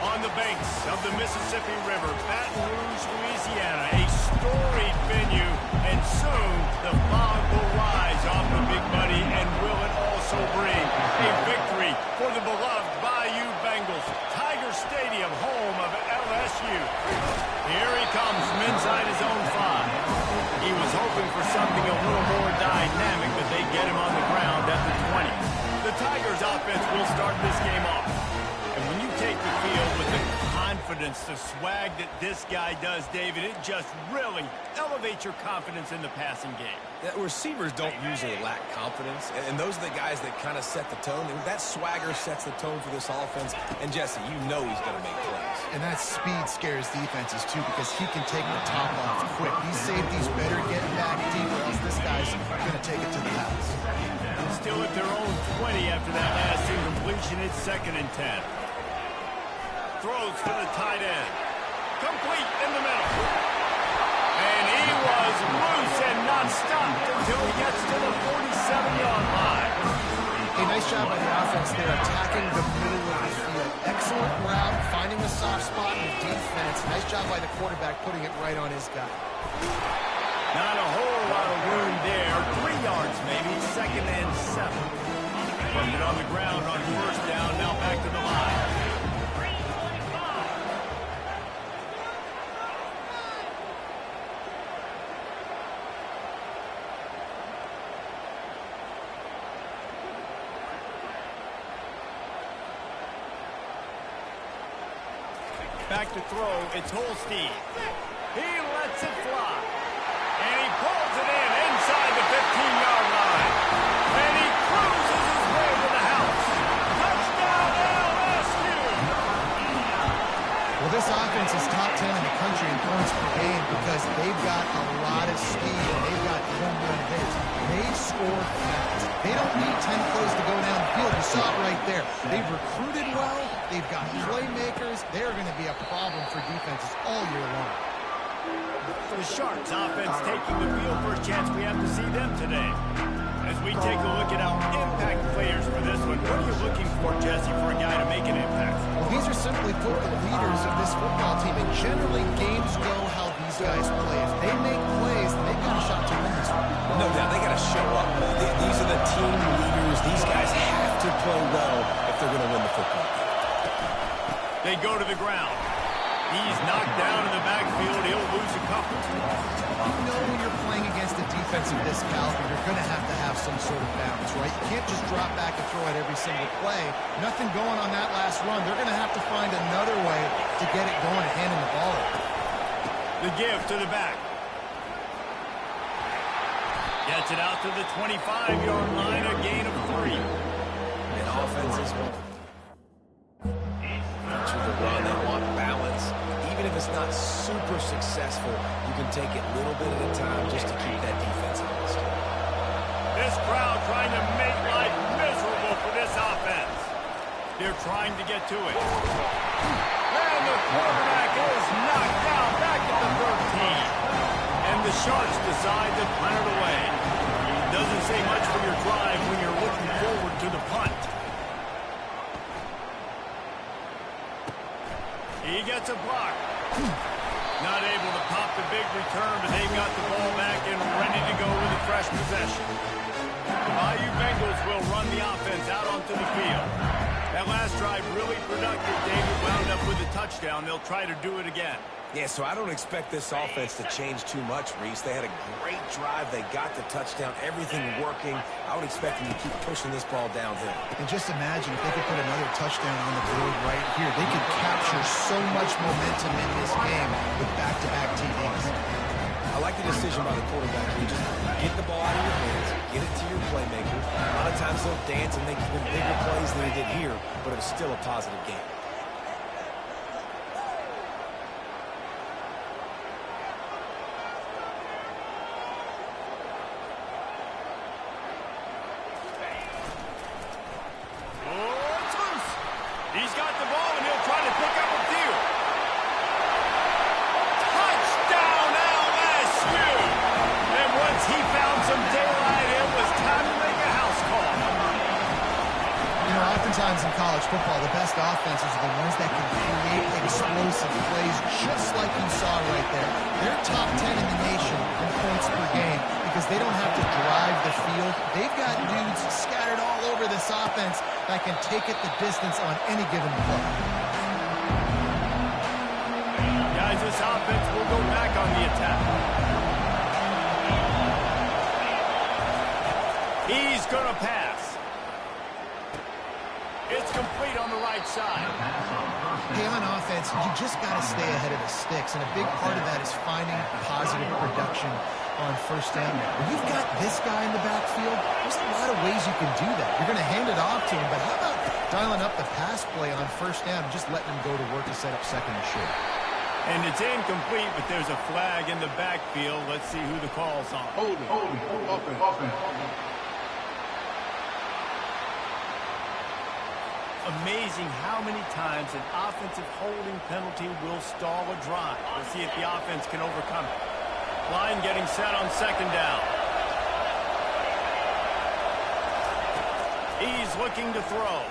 On the banks of the Mississippi River, Baton Rouge, Louisiana, a storied venue, and soon the fog will rise off the Big Muddy, and will it also bring a victory for the beloved Bayou Bengals, Tiger Stadium, home of LSU. Here he comes from inside his own 5. He was hoping for something a little more dynamic, but they get him on the ground at the 20. The Tigers offense will start this game off. And when you take the field with the confidence, the swag that this guy does, David, it just really elevates your confidence in the passing game. Receivers don't usually lack confidence, and those are the guys that kind of set the tone. And that swagger sets the tone for this offense. And Jesse, you know he's going to make plays. And that speed scares defenses, too, because he can take the top off quick. These safeties better get back deep, or else this guy's going to take it to the house. Still at their own 20 after that last incompletion. It's 2nd and 10. Throws to the tight end. Complete in the middle. And he was loose and not stopped until he gets to the 47-yard line. A nice job by the offense there, attacking the middle of the field. Excellent route, finding the soft spot in the defense. Nice job by the quarterback putting it right on his guy. Not a whole lot of room there. 3 yards maybe, 2nd and 7. Putting it on the ground on 1st down, now back to the line. Back to throw, it's Holstein. He lets it fly. And he pulls it in inside the 15-yard line. And he cruises his way to the house. Touchdown, LSU! Well, this offense is top 10 in the country in points per game because they've got a lot of speed and they've got home run hits. They score fast. They don't need 10 plays to go down the field. You saw it right there. They've recruited well. They've got playmakers. They're going to be a problem for defenses all year long. The Sharks offense taking the field. First chance we have to see them today. As we take a look at our impact players for this one, what are you looking for, Jesse, for a guy to make an impact? Well, these are simply put the leaders of this football team, and generally games go how these guys play. If they make plays, then they've got a shot to win this one. No doubt, they got to show up. These are the team leaders. These guys have to play well if they're going to win the football game. They go to the ground. He's knocked down in the backfield. He'll lose a couple. You know when you're playing against a defense of this caliber, you're going to have some sort of balance, right? You can't just drop back and throw it every single play. Nothing going on that last run. They're going to have to find another way to get it going and handing the ball over. The give to the back. Gets it out to the 25-yard line, a gain of 3. And offense is one. To the run, they want balance. Even if it's not super successful, you can take it little bit at a time just to keep that defense honest. This crowd trying to make life miserable for this offense. They're trying to get to it. And the quarterback is knocked down back at the 13. And the Sharks decide to punt it away. Doesn't say much for your drive when you're looking forward to the punt. He gets a block. Not able to pop the big return, but they've got the ball back and ready to go with a fresh possession. The Bayou Bengals will run the offense out onto the field. That last drive really productive. David wound up with a touchdown. They'll try to do it again. Yeah, so I don't expect this offense to change too much, Reese. They had a great drive. They got the touchdown. Everything working. I would expect them to keep pushing this ball downhill. And just imagine if they could put another touchdown on the board right here. They could capture so much momentum in this game with back-to-back TDs. I like the decision by the quarterback. You just get the ball out of your hands, get it to your playmaker. A lot of times they'll dance and make even bigger plays than they did here, but it was still a positive game. He's got the ball, and he'll try to pick up a few. Touchdown, LSU! And once he found some daylight, it was time to make a house call. You know, oftentimes in college football, the best offenses are the ones that can create They're top 10 in the nation in points per game because they don't have to drive the field. They've got dudes scattered all over this offense that can take it the distance on any given play. Guys, this offense will go back on the attack. He's going to pass. It's complete on the right side. Hey, on offense, you just got to stay ahead of the sticks, and a big part of that is finding positive production on first down. When you've got this guy in the backfield, there's a lot of ways you can do that. You're going to hand it off to him, but how about dialing up the pass play on first down and just letting him go to work to set up second and short? And it's incomplete, but there's a flag in the backfield. Let's see who the call's on. Holding. Amazing how many times an offensive holding penalty will stall a drive. We'll see if the offense can overcome it. Line getting set on second down. He's looking to throw.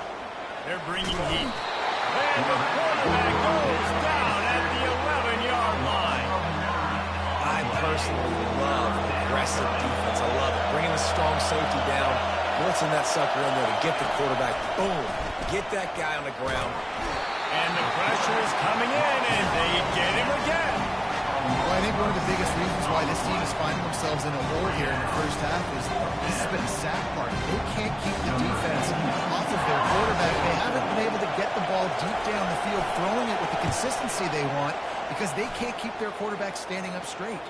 They're bringing heat. And the quarterback goes down at the 11-yard line. I personally love aggressive defense. I love it. Bringing the strong safety down, blitzing that sucker in there to get the quarterback. Boom. Get that guy on the ground. And the pressure is coming in, and they get him again. Well, I think one of the biggest reasons why this team is finding themselves in a hole here in the first half is this has been a sack part. They can't keep the defense off of their quarterback. They haven't been able to get the ball deep down the field, throwing it with the consistency they want because they can't keep their quarterback standing up straight.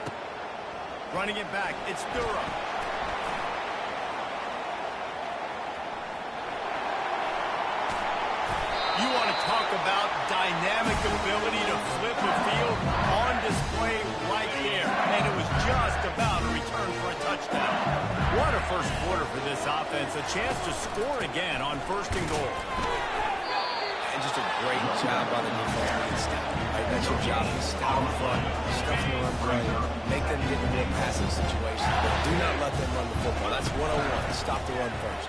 Running it back, it's Durham. You want to talk about dynamic ability to flip the field on display right there. And it was just about a return for a touchdown. What a first quarter for this offense. A chance to score again on first and goal. And just a great job by the defense. Right, that's your job. Scout in front, stuff in the run play, make them get into a passive situation. But do not let them run the football. That's 101. Stop the run first.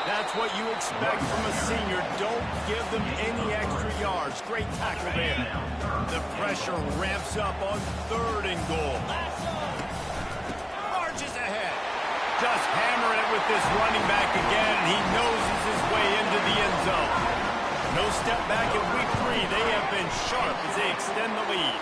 That's what you expect from a senior. Don't give them any extra yards. Great tackle there. The pressure ramps up on third and goal. Marches ahead. Just hammering it with this running back again, and he noses his way into the end zone. No step back in week 3. They have been sharp as they extend the lead.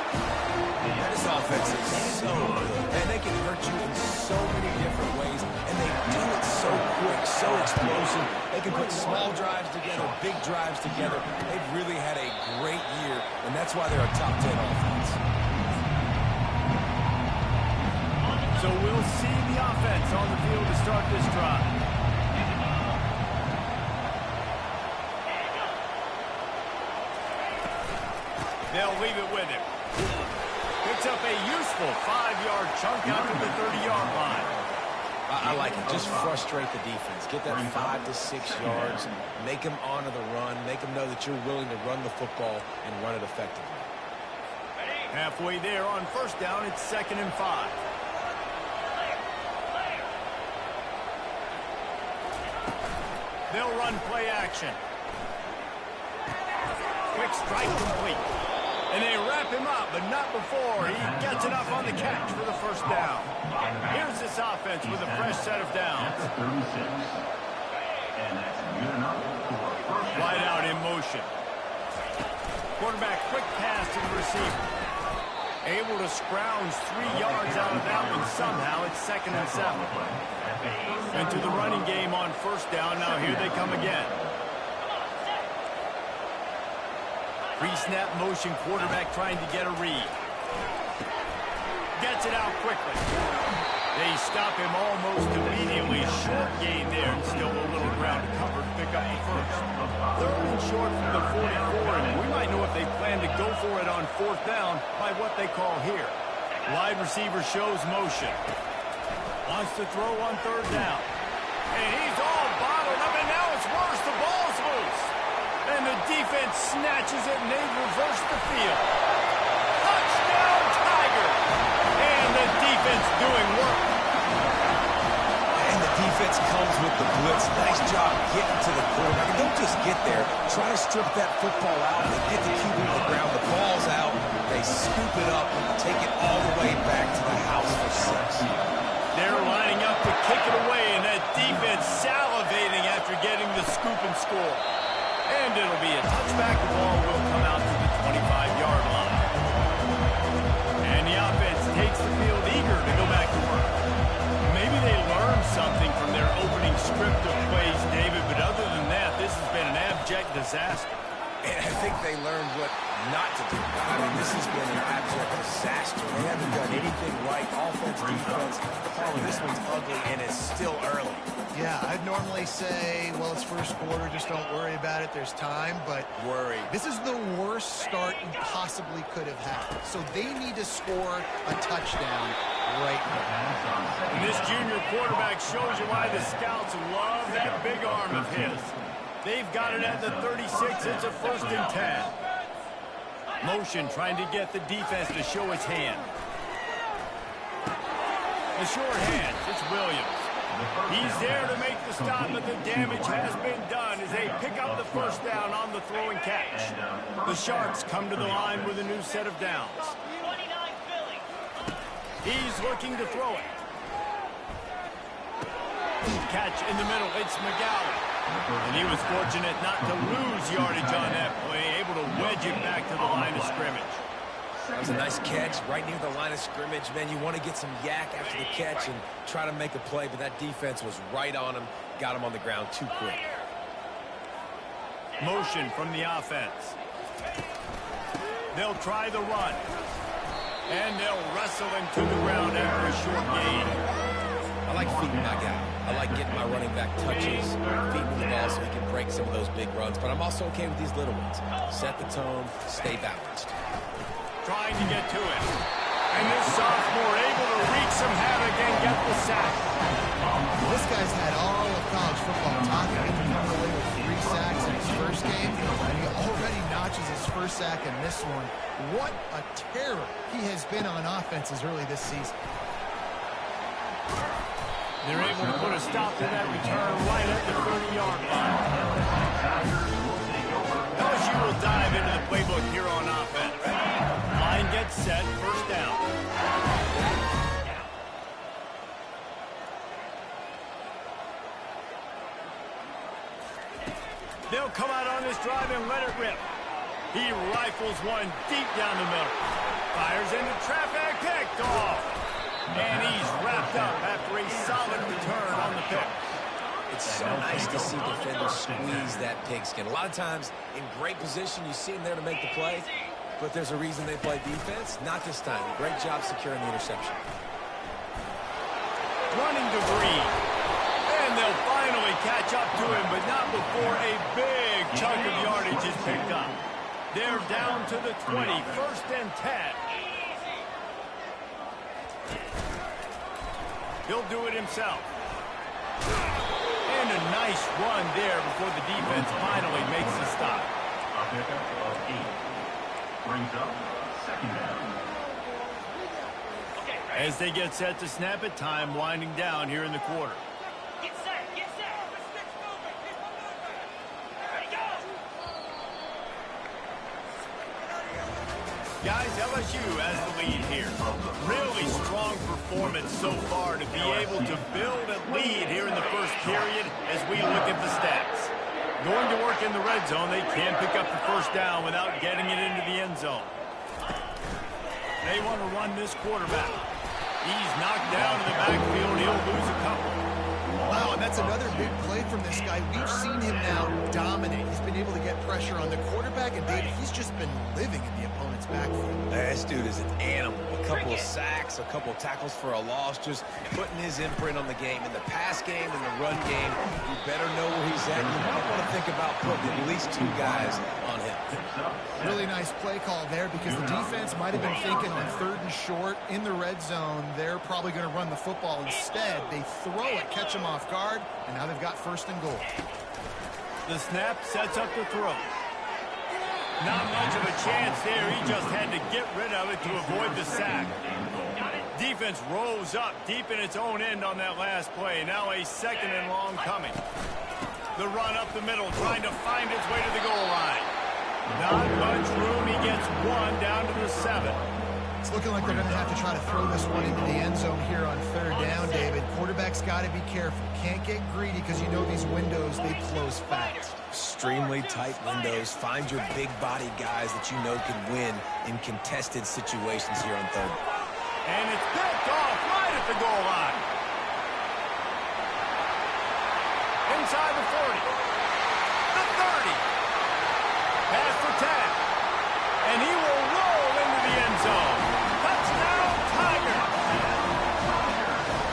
This offense is so good, and they can hurt you in so many different ways, and they do it so quick, so explosive. They can put small drives together, big drives together. They've really had a great year, and that's why they're a top 10 offense. So we'll see the offense on the field to start this drive. They'll leave it with him. Picks up a useful 5-yard chunk out to the 30-yard line. I like it. Just frustrate the defense. Get that 5 to 6 yards. Make them honor the run. Make them know that you're willing to run the football and run it effectively. Halfway there on first down, it's 2nd and 5. They'll run play action. Quick strike complete. And they wrap him up, but not before he gets enough on the catch for the first down. Here's this offense with a fresh set of downs. Wide out in motion. Quarterback quick pass to the receiver. Able to scrounge 3 yards out of that one somehow. It's 2nd and 7. Into the running game on first down. Now here they come again. Pre-snap motion, quarterback trying to get a read. Gets it out quickly. They stop him almost immediately. Short gain there, and still a little ground to cover to pick up the first. 3rd and short from the 44, and we might know if they plan to go for it on 4th down by what they call here. Wide receiver shows motion. Wants to throw on 3rd down. And he's all bottled up, and now it's worse. The ball's loose. And the defense snatches it, and they reverse the field. Touchdown, Tiger! And the defense doing work. And the defense comes with the blitz. Nice job getting to the quarterback. And don't just get there. Try to strip that football out and get the QB to the ground. The ball's out. They they scoop it up and take it all the way back to the house for 6. They're lining up to kick it away, and that defense salivating after getting the scoop and score. And it'll be a touchback. The ball will come out to the 25-yard line. And the offense takes the field eager to go back to work. Maybe they learned something from their opening script of plays, David, but other than that, this has been an abject disaster. And I think they learned what not to do. I mean, this has been an abject disaster. They haven't done anything right. Offense, defense. Carlin, this one's ugly, and it's still early. Yeah, I'd normally say, well, it's first quarter, just don't worry about it, there's time, but this is the worst start you possibly could have had. So they need to score a touchdown right now. And this junior quarterback shows you why the scouts love that big arm of his. They've got it at the 36. It's a 1st and 10. Motion trying to get the defense to show his hand. The short hand, it's Williams. He's there to make the stop, but the damage has been done as they pick up the 1st down on the throw and catch. The Sharks come to the line with a new set of downs. He's looking to throw it. Catch in the middle, it's McGowan. And he was fortunate not to lose yardage on that play, able to wedge it back to the line of scrimmage. That was a nice catch right near the line of scrimmage. Man, you want to get some yak after the catch and try to make a play, but that defense was right on him, got him on the ground too quick. Motion from the offense. They'll try the run. And they'll wrestle him to the ground after a short gain. I like feeding my guy. I like getting my running back touches, feeding the ball so he can break some of those big runs, but I'm also okay with these little ones. Set the tone, stay balanced. Trying to get to it. And this sophomore able to wreak some havoc and get the sack. This guy's had all of college football talking him to come away with 3 sacks in his first game, and he already notches his first sack in this one. What a terror he has been on offense as early this season. They're able to put a stop to that return right at the 30-yard line. LSU will dive into the playbook here on offense. Line gets set, 1st down. They'll come out on this drive and let it rip. He rifles one deep down the middle. Fires into traffic, picked off. And he's wrapped up after a solid return on the pick. It's so nice to see defenders squeeze that pigskin. A lot of times, in great position, you see them there to make the play, but there's a reason they play defense. Not this time. Great job securing the interception. Running to Green. And they'll finally catch up to him, but not before a big chunk of yardage is picked up. They're down to the 20, 1st and 10. He'll do it himself. And a nice run there before the defense finally makes the stop. A pickup of 8. Brings up 2nd down. As they get set to snap it, time winding down here in the quarter. Get set, get set. The stick's moving. Keep on moving. Ready, go. Guys, LSU has the lead here. Really strong performance so far to be able to build a lead here in the 1st period as we look at the stats. Going to work in the red zone, they can pick up the 1st down without getting it into the end zone. They want to run this quarterback. He's knocked down in the backfield. He'll lose a couple. Wow, and that's another big play from this guy. We've seen him now dominate. He's been able to get pressure on the quarterback, and David, he's just been living in the opponent's backfield. This dude is an animal. A couple of sacks, a couple of tackles for a loss, just putting his imprint on the game. In the pass game and the run game, you better know where he's at. You might want to think about putting at least 2 guys on him. Really nice play call there because the defense might have been thinking on 3rd and short in the red zone. They're probably going to run the football. Instead, they throw it, catch them off guard, and now they've got 1st and goal. The snap sets up the throw. Not much of a chance there. He just had to get rid of it to avoid the sack. Defense rose up deep in its own end on that last play. Now a 2nd and long coming. The run up the middle, trying to find its way to the goal line. Not much room. He gets one down to the 7. It's looking like they're going to have to try to throw this one into the end zone here on 3rd down, David. Quarterback's got to be careful. Can't get greedy because you know these windows, they close fast. Extremely tight windows. Find your big body guys that you know can win in contested situations here on 3rd. And it's picked off right at the goal line. Inside the 40. The 30. Pass for 10. And he will roll into the end zone. Touchdown, Tiger.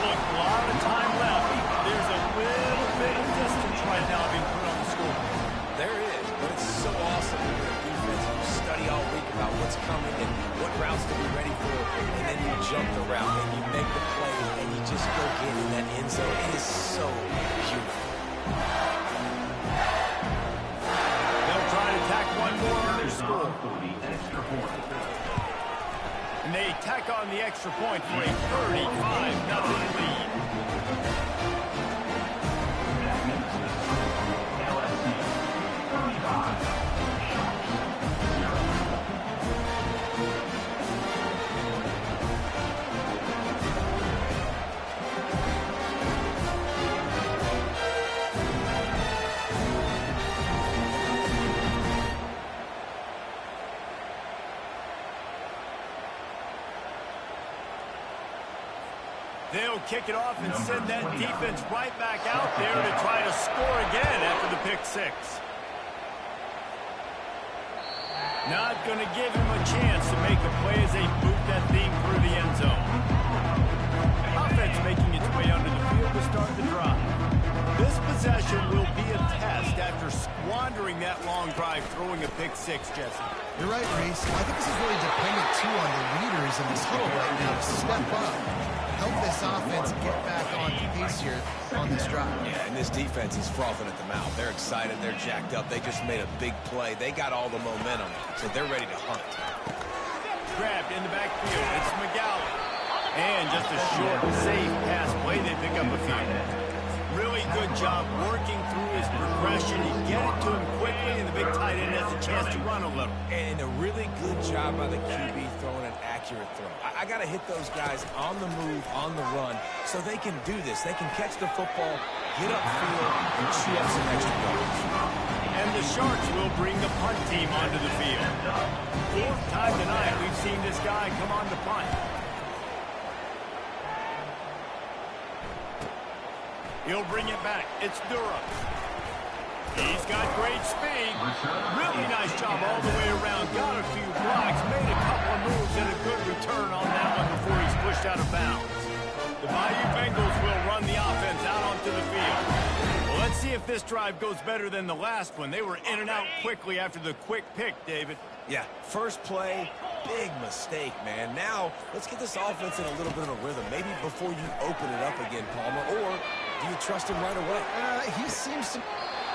Look, a lot of time left. There's a little bit of distance right now being put on the score. There is, but it's so awesome when you're a defense. You study all week about what's coming and what routes to be ready for, and then you jump the route and you make the play and you just go get in that end zone. It is so beautiful. They'll try to tack one more on their score. And they tack on the extra point for a 35-0 lead. They'll kick it off and send that defense right back out there to try to score again after the pick 6. Not going to give him a chance to make a play as they boot that thing through the end zone. Offense making its way under the field to start the drive. This possession will be a test after squandering that long drive throwing a pick 6, Jesse. You're right, Reese. I think this is really dependent, too, on the leaders in this huddle right now to step up. Help this offense get back on pace here on this drive. Yeah, and this defense is frothing at the mouth. They're excited. They're jacked up. They just made a big play. They got all the momentum, so they're ready to hunt. Grabbed in the backfield. It's McGowan. And just a short, safe pass play. They pick up a few. Really good job working through his progression. You get it to him quickly, and the big tight end has a chance to run a little. And a really good job by the QB throwing an accurate throw. I got to hit those guys on the move, on the run, so they can do this. They can catch the football, get upfield, and chew up some extra yards. And the Sharks will bring the punt team onto the field. 4th time tonight we've seen this guy come on to punt. He'll bring it back. It's Durham. He's got great speed. Really nice job all the way around. Got a few blocks. Made a couple of moves and a good return on that one before he's pushed out of bounds. The Bayou Bengals will run the offense out onto the field. Well, let's see if this drive goes better than the last one. They were in and out quickly after the quick pick, David. Yeah, first play, big mistake, man. Now, let's get this offense in a little bit of a rhythm. Maybe before you open it up again, Palmer, or do you trust him right away? He seems to...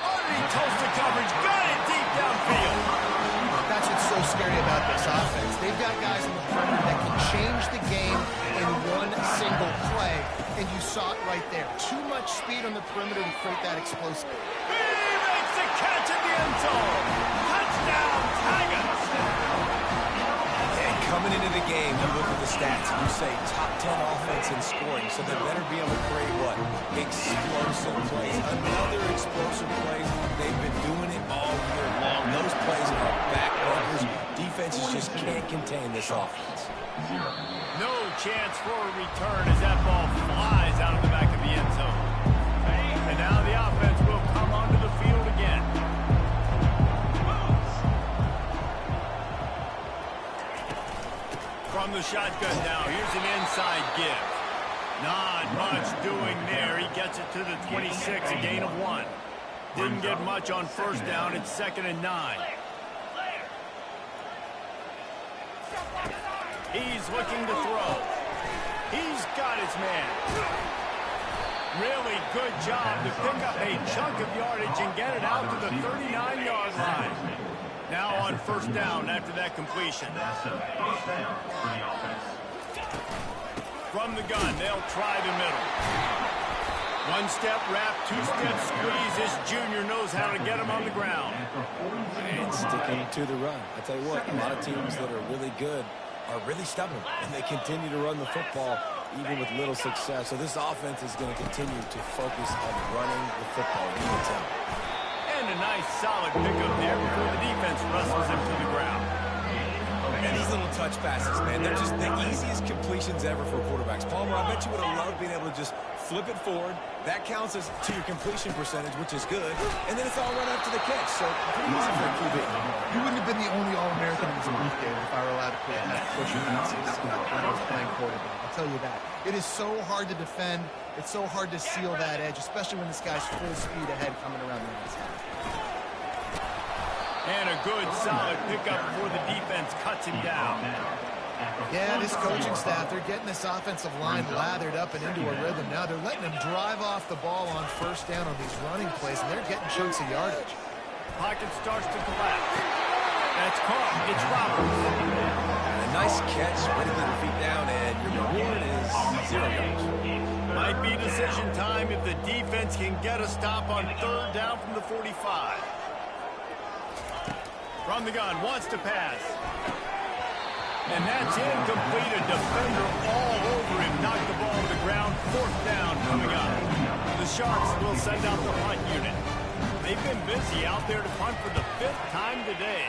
Underneath toasted coverage, got it deep downfield. That's what's so scary about this offense. They've got guys in the perimeter that can change the game in one single play, and you saw it right there. Too much speed on the perimeter to create that explosive. He makes the catch in the end zone. Touchdown, Tigers. And coming into the game, you look at the stats, and you say top 10 offense in scoring, so they better be able to create what? Explosive plays. Another explosive plays. They've been doing it all year long. Those plays are back runners. Defenses just can't contain this offense. No chance for a return as that ball flies out of the back of the end zone. And now the offense will come onto the field again. From the shotgun now, here's an inside give. Not much doing there. He gets it to the 26, a gain of 1. Didn't get much on first down. It's 2nd and 9. He's looking to throw. He's got his man. Really good job to pick up a chunk of yardage and get it out to the 39-yard line. Now on first down after that completion. That's a first down for the offense. From the gun, they'll try the middle. One step wrap, two-step squeeze. This junior knows how to get him on the ground. And sticking to the run. I tell you what, a lot of teams that are really good are really stubborn, and they continue to run the football even with little success. So this offense is going to continue to focus on running the football. You can tell. And a nice solid pickup there before the defense wrestles him to the ground. And these little touch passes, man, they're just the easiest completions ever for quarterbacks. Palmer, I bet you would have loved being able to just flip it forward. That counts as to your completion percentage, which is good. And then it's all run up to the catch. So pretty easy for a QB. You wouldn't have been the only All-American in this brief game if I were allowed to put that push when I was playing quarterback. I'll tell you that. It is so hard to defend. It's so hard to seal that edge, especially when this guy's full speed ahead coming around the outside. And a good, solid pickup before the defense cuts him down. Yeah, this coaching staff, they're getting this offensive line lathered up and into a rhythm now. They're letting them drive off the ball on first down on these running plays, and they're getting chunks of yardage. Pocket starts to collapse. That's caught. It's Roberts. And a nice catch, way to get your feet down, and your reward is 0 yards. Might be decision time if the defense can get a stop on third down from the 45. From the gun, wants to pass. And that's incomplete. A defender all over him. Knocked the ball to the ground. Fourth down coming up. The Sharks will send out the punt unit. They've been busy out there to punt for the 5th time today.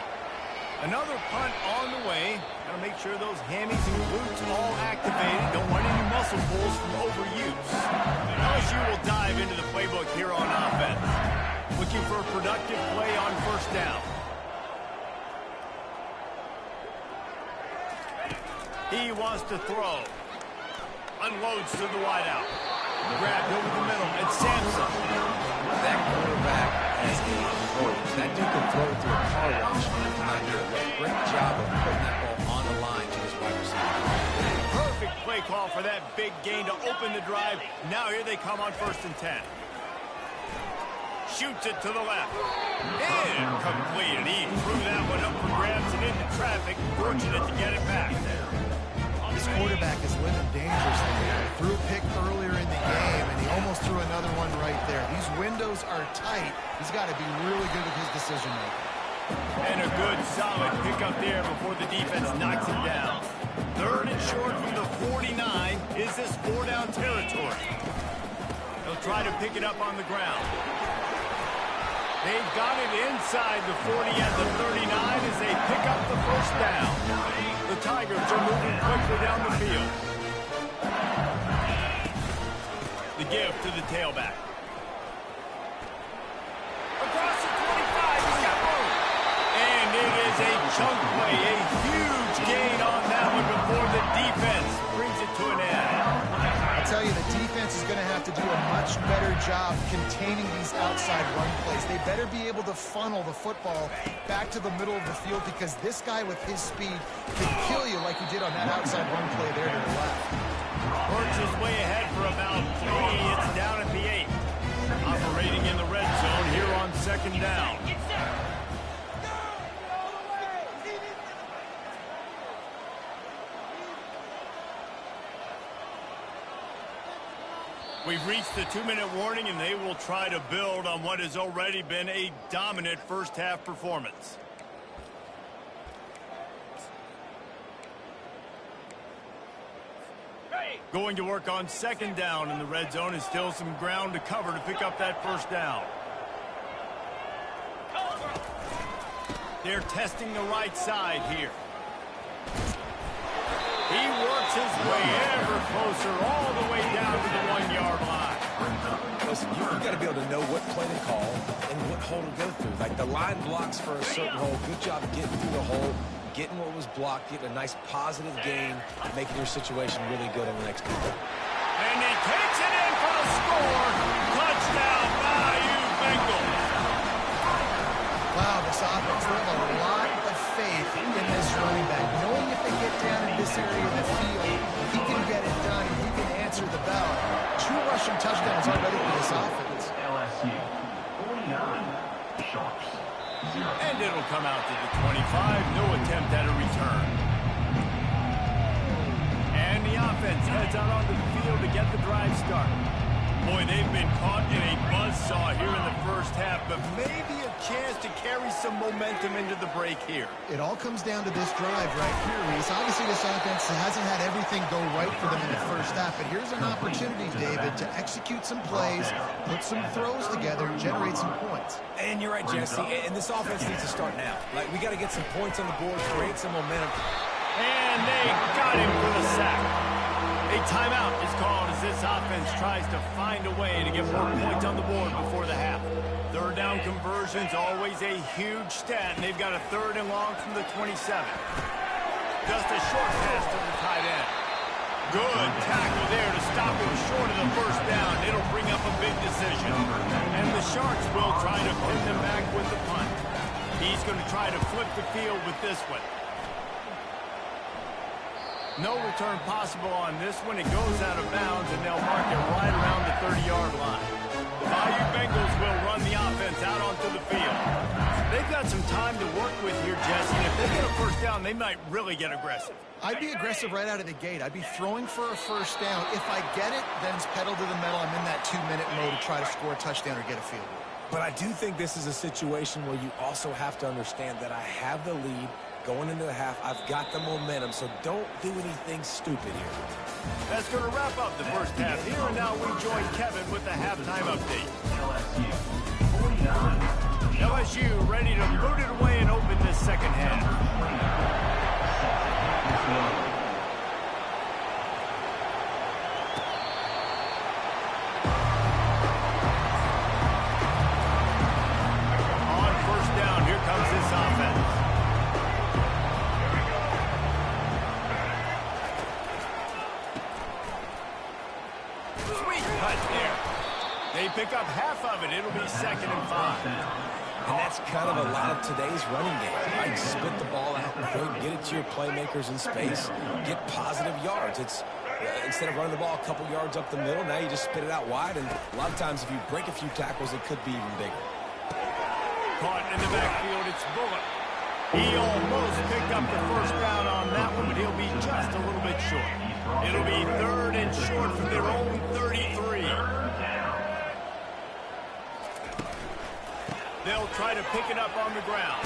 Another punt on the way. Got to make sure those hammies and glutes all activated. Don't want any muscle pulls from overuse. LSU will dive into the playbook here on offense. Looking for a productive play on first down. He wants to throw. Unloads to the wideout. Grabbed over the middle. It's Sampson. That quarterback has a approach. That dude can throw it through a car wash. Great job of putting that ball on the line to his wide receiver. Perfect play call for that big gain to open the drive. Now here they come on 1st and 10. Shoots it to the left. Incomplete. And he threw that one up for grabs and into traffic. Fortunate to get it back. This quarterback is living dangerously now. He threw a pick earlier in the game, and he almost threw another one right there. These windows are tight. He's got to be really good with his decision-making. And a good, solid pickup there before the defense knocks him down. 3rd and short from the 49. Is this 4-down territory? They'll try to pick it up on the ground. They've got it inside the 40 at the 39 as they pick up the first down. The Tigers are moving quickly down the field. The give to the tailback. Across the 25, he's got room. And it is a chunk play, a huge gain on that one before the defense brings it to an end. I tell you, the defense is going to have to do a much better job containing these outside run plays. They better be able to funnel the football back to the middle of the field because this guy with his speed can kill you like he did on that outside run play there to the left. Works his way ahead for about 3. It's down at the 8. Operating in the red zone here on 2nd down. We've reached the 2-minute warning, and they will try to build on what has already been a dominant first-half performance. Going to work on 2nd down in the red zone, and still some ground to cover to pick up that first down. They're testing the right side here. He works his way ever closer all the way down to the 1-yard line. Listen, you've got to be able to know what play to call and what hole to go through. Like the line blocks for a certain hole. Good job getting through the hole, getting what was blocked, getting a nice positive gain, making your situation really good on the next people. And he takes it in for the score. Touchdown, Bayou Bengals. Wow, this offense, they have a lot of faith in this running back. Knowing if they get down in this area of the field, he can get it done and he can answer the bell. 2 rushing touchdowns already for this offense. LSU 49, Sharks 0. And it'll come out to the 25. No attempt at a return. And the offense heads out onto the field to get the drive started. Boy, they've been caught in a buzzsaw here in the first half, but maybe a chance to carry some momentum into the break here. It all comes down to this drive right here, Reese. Obviously, this offense hasn't had everything go right for them in the first half, but here's an opportunity, David, to execute some plays, put some throws together, and generate some points. And you're right, Jesse, and this offense needs to start now. Like, we got to get some points on the board, create some momentum. And they got him for the sack. A timeout is called as this offense tries to find a way to get more points on the board before the half. Third down conversion's always a huge stat, and they've got a 3rd and long from the 27. Just a short pass to the tight end. Good tackle there to stop him short of the first down. It'll bring up a big decision. And the Sharks will try to pin them back with the punt. He's going to try to flip the field with this one. No return possible on this one. It goes out of bounds, and they'll mark it right around the 30-yard line. The Bayou Bengals will run the offense out onto the field. They've got some time to work with here, Jesse, and if they get a first down, they might really get aggressive. I'd be aggressive right out of the gate. I'd be throwing for a first down. If I get it, then it's pedal to the metal. I'm in that 2-minute mode to try to score a touchdown or get a field goal. But I do think this is a situation where you also have to understand that I have the lead going into the half. I've got the momentum, so don't do anything stupid here. That's going to wrap up the first half. Here and now we join Kevin with the halftime update. LSU ready to boot it away and open this second half. On first down, here comes this offense. Sweet cut there. They pick up half of it. It'll be 2nd and 5. And that's kind of a lot of today's running game, right? Spit the ball out quick, get it to your playmakers in space, get positive yards. It's instead of running the ball a couple yards up the middle, now you just spit it out wide, and a lot of times if you break a few tackles, it could be even bigger. Caught in the backfield, it's Bullock. He almost picked up the first down on that one, but he'll be just a little bit short. It'll be 3rd and short from their own 33. They'll try to pick it up on the ground.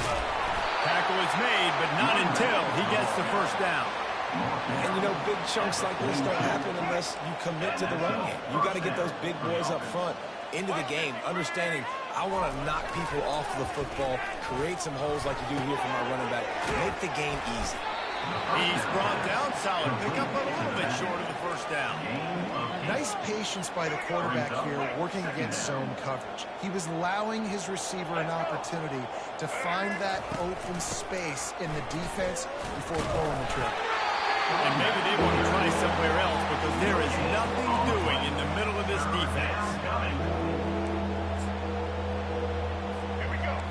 Tackle is made, but not until he gets the first down. And, you know, big chunks like this don't happen unless you commit to the run game. You got to get those big boys up front into the game, understanding I want to knock people off the football, create some holes like you do here for my running back, make the game easy. He's brought down solid pickup, but a little bit short of the first down. Nice patience by the quarterback here working against zone coverage. He was allowing his receiver an opportunity to find that open space in the defense before pulling the trigger. And maybe they want to try somewhere else because there is nothing doing in the middle of this defense.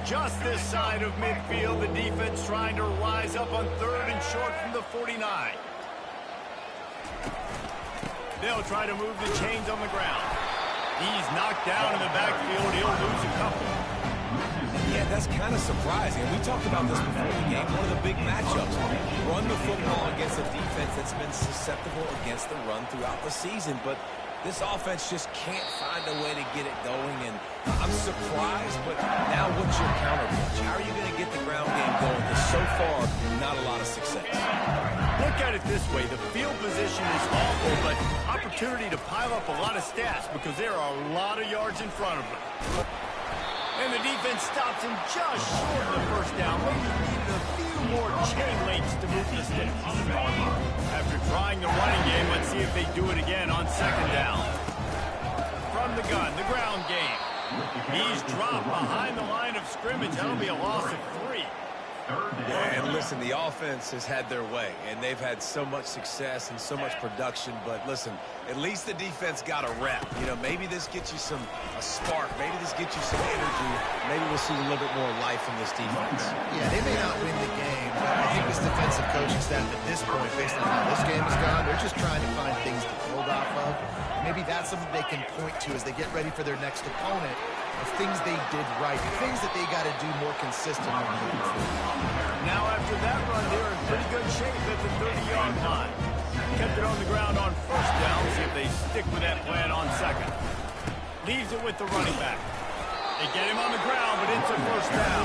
Just this side of midfield, the defense trying to rise up on 3rd and short from the 49. They'll try to move the chains on the ground. He's knocked down in the backfield. He'll lose a couple. Yeah, that's kind of surprising. We talked about this before the game. One of the big matchups. Run the football against a defense that's been susceptible against the run throughout the season. But this offense just can't find a way to get it going. And I'm surprised, but now what's your counterpunch? How are you going to get the ground game going? Because so far, not a lot of success. Look at it this way. The field position is awful, but opportunity to pile up a lot of stats because there are a lot of yards in front of them. And the defense stops him just short of the first down. Maybe needed a few more chain links to move the sticks. After trying the running game, let's see if they do it again on 2nd down. From the gun, the ground game. He's dropped behind the line of scrimmage. That'll be a loss of 3. And listen, the offense has had their way, and they've had so much success and so much production. But listen, at least the defense got a rep. You know, maybe this gets you a spark. Maybe this gets you some energy. Maybe we'll see a little bit more life from this defense. Yeah, they may not win the game, but I think this defensive coaching staff at this point, based on how this game has gone, they're just trying to find things to build off of. Maybe that's something they can point to as they get ready for their next opponent, of things they did right, things that they got to do more consistently. Now after that run, they're in pretty good shape at the 30-yard line. Kept it on the ground on first down. See if they stick with that plan on 2nd. Leaves it with the running back. They get him on the ground, but it's a first down.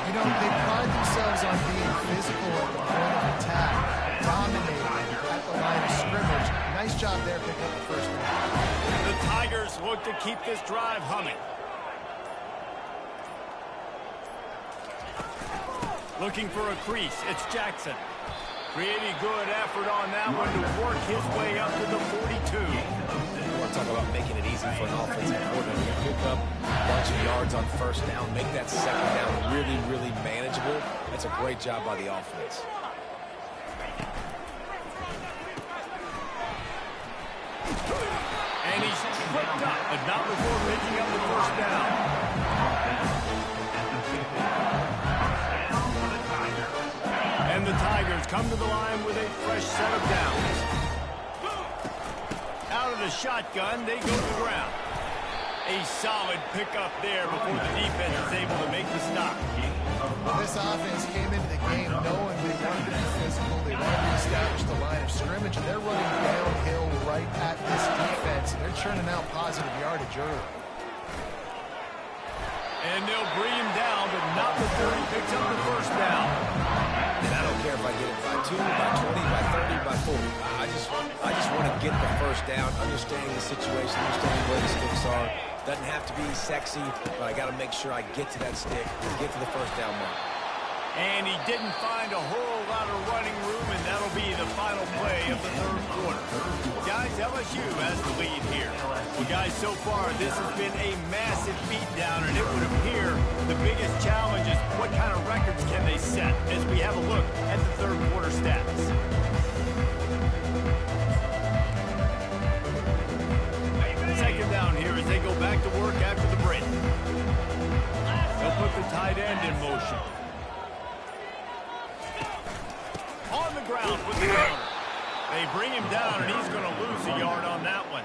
You know, they pride themselves on being physical at the point of attack, dominating at the line of scrimmage. Nice job there picking up the first down. The Tigers look to keep this drive humming. Looking for a crease. It's Jackson. Creating good effort on that one to work his way up to the 42. You want to talk about making it easy for an offensive coordinator. You pick up a bunch of yards on first down, make that second down really, really manageable. That's a great job by the offense. And he's tripped up, but not before picking up the first down. And the Tigers come to the line with a fresh set of downs. Out of the shotgun, they go to the ground. A solid pickup there before the defense is able to make the stop. This offense came into the game knowing they wanted to be physical. They wanted to establish the line of scrimmage, and they're running downhill right at this defense. And they're churning out positive yardage early. And they'll bring him down, but not before he picks up the first down. And I don't care if I get it by 2, by 20, by 30, by 40. I just want to get the first down, understanding the situation, understanding where the sticks are. Doesn't have to be sexy, but I got to make sure I get to that stick and get to the first down mark. And he didn't find a whole lot of running room, and that'll be the final play of the third quarter. Guys, LSU has the lead here. Well, guys, so far, this has been a massive beatdown, and it would appear the biggest challenge is what kind of records can they set as we have a look at the third quarter stats. Second down here as they go back to work after the break. They'll put the tight end in motion. On the ground with the counter. They bring him down, and he's going to lose a yard on that one.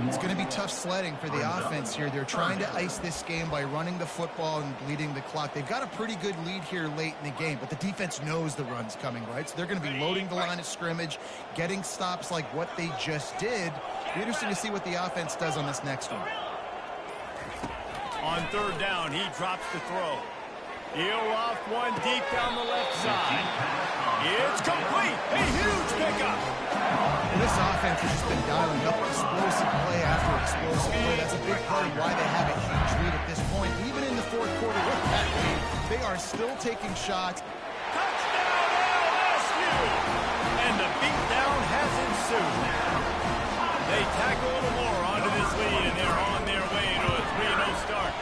It's going to be tough sledding for the offense here. They're trying to ice this game by running the football and bleeding the clock. They've got a pretty good lead here late in the game, but the defense knows the run's coming, right? So they're going to be loading the line of scrimmage, getting stops like what they just did. It'll be interesting to see what the offense does on this next one. On third down, he drops the throw. He'll off one deep down the left side. It's complete. A huge pickup. This offense has just been dialing up explosive play after explosive play. That's a big part of why they have a huge lead at this point. Even in the fourth quarter with that lead, they are still taking shots. Touchdown LSU! And the beatdown has ensued. They tack a little more onto this lead, and they're on their way to a 3-0 start.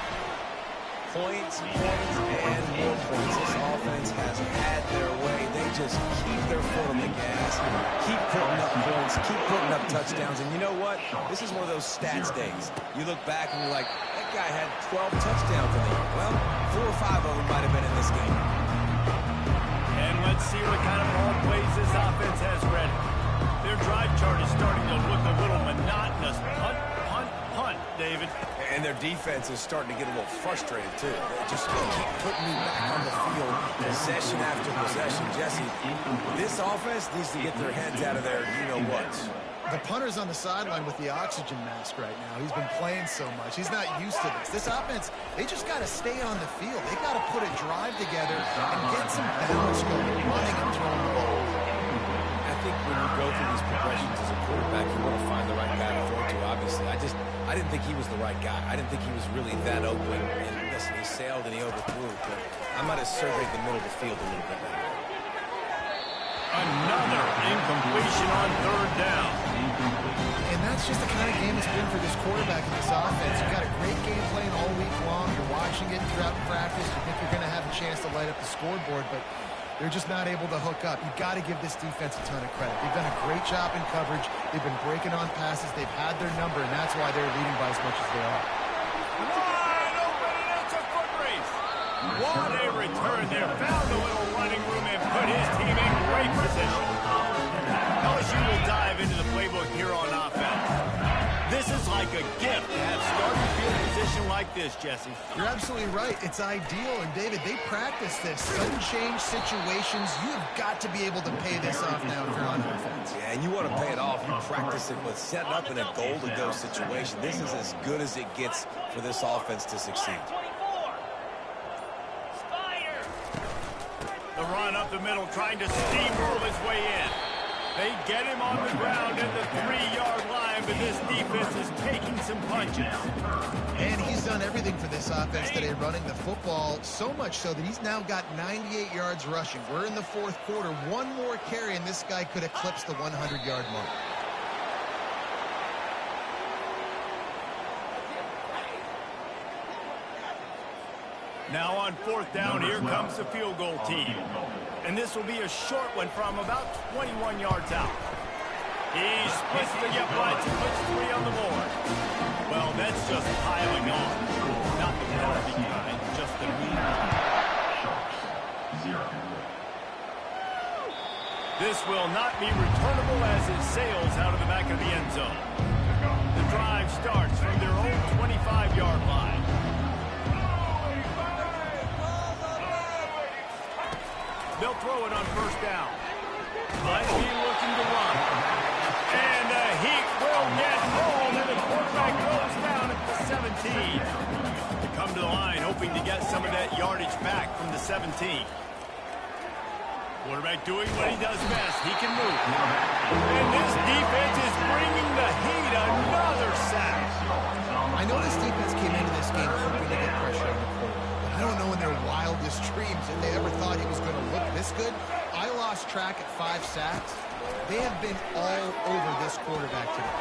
Points, and more points. This offense has had their way. They just keep their foot on the gas, keep putting up points, keep putting up touchdowns. And you know what? This is one of those stats days. You look back and you're like, that guy had 12 touchdowns in the year. Well, 4 or 5 of them might have been in this game. And let's see what kind of ball plays this offense has ready. Their drive chart is starting to look a little monotonous. Punt, punt, punt, David. And their defense is starting to get a little frustrated, too. They just keep putting me back on the field, possession after possession. Jesse, this offense needs to get their heads out of there, you-know-what. The punter's on the sideline with the oxygen mask right now. He's been playing so much. He's not used to this. This offense, they just got to stay on the field. They got to put a drive together and get some balance going, running and throwing the ball. I think when you go through these progressions as a quarterback, you want to find the right guy to throw to, obviously. I didn't think he was the right guy. I didn't think he was really that open. And listen, he sailed and he overthrew, but I might have surveyed the middle of the field a little bit better. Another incompletion on third down. And that's just the kind of game it's been for this quarterback and this offense. You've got a great game plan all week long. You're watching it throughout practice. You think you're going to have a chance to light up the scoreboard, but they're just not able to hook up. You've got to give this defense a ton of credit. They've done a great job in coverage. They've been breaking on passes. They've had their number, and that's why they're leading by as much as they are. Wide open, and it's a foot race. What a return there. Found a little running room and put his team in great position. LSU will dive into the playbook here on offense. This is like a gift to have starting field position like like this, Jesse. You're absolutely right. It's ideal. And, David, they practice this. Sudden change situations, you have got to be able to pay this off now if you're on offense. Yeah, and you want to pay it off. You practice it with setting up in a goal-to-go situation. This is as good as it gets for this offense to succeed. The run up the middle, trying to steamroll his way in. They get him on the ground at the 3-yard line, but this defense is taking some punches. And he's done everything for this offense today, running the football, so much so that he's now got 98 yards rushing. We're in the fourth quarter. One more carry, and this guy could eclipse the 100-yard mark. Now on fourth down, here comes the field goal team. And this will be a short one from about 21 yards out. He splits the get blitz and puts 3 on the board. Well, that's just piling on. Not the healthy kind, just the mean kind. This will not be returnable as it sails out of the back of the end zone. The drive starts from their own 25-yard line. They'll throw it on first down. Might be looking to run. And the heat will get home, and the quarterback goes down at the 17. To come to the line, hoping to get some of that yardage back from the 17. Quarterback doing what he does best. He can move. And this defense is bringing the heat. Another sack. I know this defense came into this game hoping to get pressure on the quarterback. I don't know in their wildest dreams if they ever thought he was going to look this good. I lost track at 5 sacks. They have been all over this quarterback today.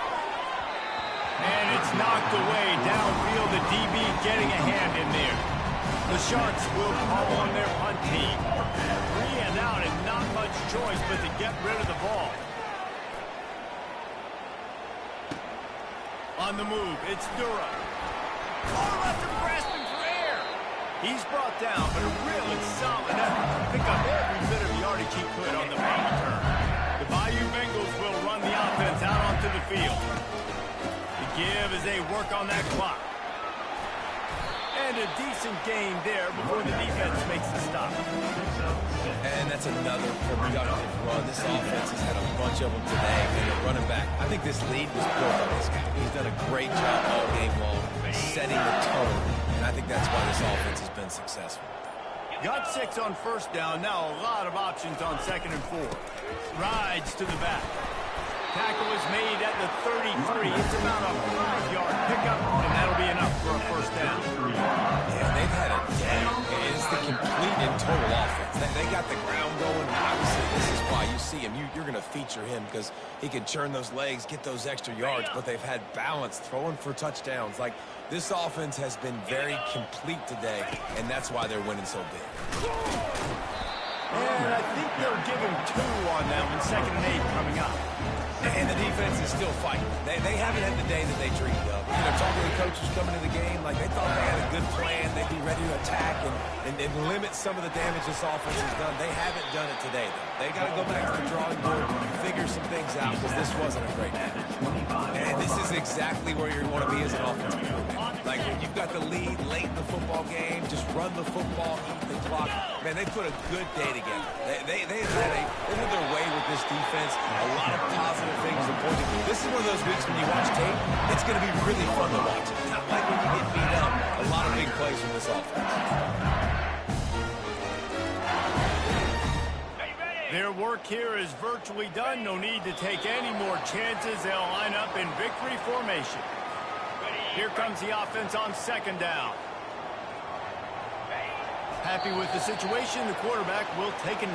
And it's knocked away downfield. The DB getting a hand in there. The Sharks will call on their punt team. 3 and out and not much choice but to get rid of the ball. On the move, it's Durham. Far left and grasping for air. He's brought down, but a really solid effort to pick up every bit of yardage he could on the main return. The Bayou Bengals will run the offense out onto the field. The give as they work on that clock. And a decent gain there before the defense makes the stop. And that's another productive run. This offense has had a bunch of them today. And a running back, I think this lead was built on this guy. He's done a great job all game long setting the tone. And I think that's why this offense has been successful. Got 6 on first down. Now a lot of options on 2nd and 4. Rides to the back. Tackle is made at the 33. It's about a 5-yard pickup, and that'll be enough for a first down. Yeah, they've had a day. It's the complete and total offense. They got the ground going. Obviously, this is why you see him. You're going to feature him because he can churn those legs, get those extra yards, but they've had balance throwing for touchdowns. Like, this offense has been very complete today, and that's why they're winning so big. And I think they'll give him 2 on that one, 2nd and 8 coming up. And the defense is still fighting. They haven't had the day that they dreamed of. You know, talking to the coaches coming to the game, like they thought they had a good plan. They'd be ready to attack and limit some of the damage this offense has done. They haven't done it today, though. They got to go back to the drawing board, figure some things out, because this wasn't a great day. And this is exactly where you want to be as an offensive coordinator. Like, when you've got the lead late in the football game, just run the football, eat the clock. Man, they put a good day together. They've had their way with this defense. A lot of positive things to point to. This is one of those weeks when you watch tape, it's going to be really fun to watch. Not like when you get beat up. A lot of big plays from this offense. Their work here is virtually done. No need to take any more chances. They'll line up in victory formation. Here comes the offense on 2nd down. Happy with the situation, the quarterback will take a knee.